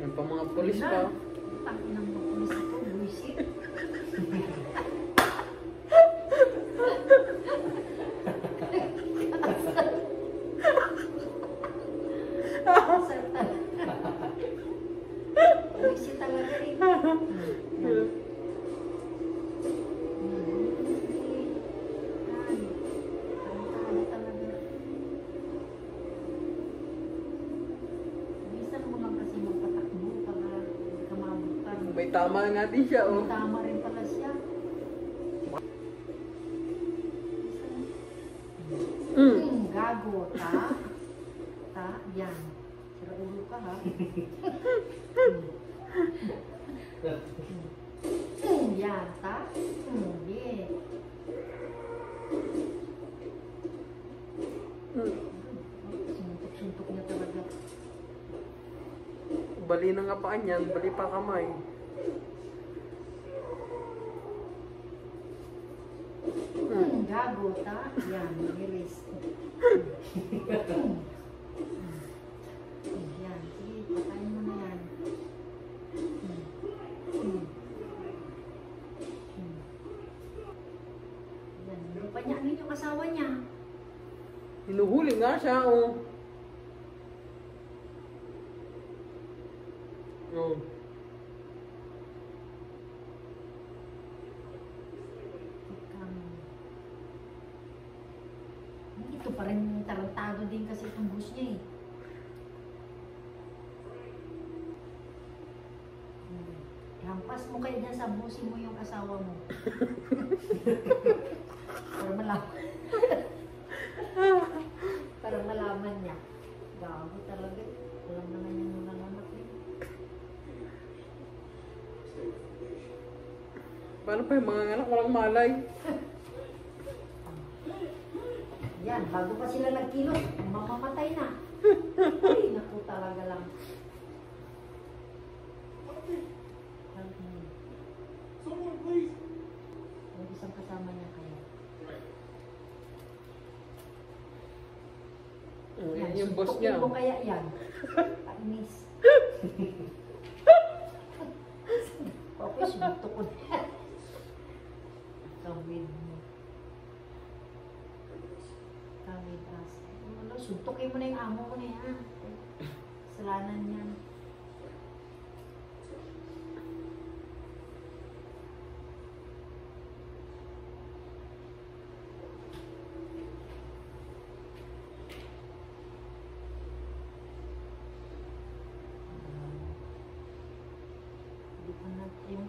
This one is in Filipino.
Yan pa mga pulis pa. Takin ng mga pulis ako, buisit. Buisit talaga eh. May tama nga din siya, oh. May tama rin pala siya. Gago, ta? Ta? Yan. Sira ulo ka, ha? Yan, ta? Yeah. Suntok-suntok niya talaga. Bali na nga paan yan, bali pa kamay. Gago, ta? Yan, release. Yan, sige, patayin mo na yan. Yan, hindi pa niya, ano yung asawa niya? Hinuhuli nga siya, oh. Oh. Ito pa rin tarantado din kasi itong bus niya eh. Hampas mo kayo dyan sa busin mo yung asawa mo. Para malaman. Para malaman niya. Gago talaga. Alam naman yung mga anak niya. Paano pa yung mga anak walang malay? Yan, bago pa sila nagkilos, mamamatay na. Ay, naku talaga lang. Someone please. Yung isang kasama niya kaya. Yan, yung boss niya. Suntukin mo kaya yan. Kainis. Okay, suntok ko na. Kawid mo. Kawid as. Ano, suntukin mo na yung amo ko na yan. Salanan yan. Yung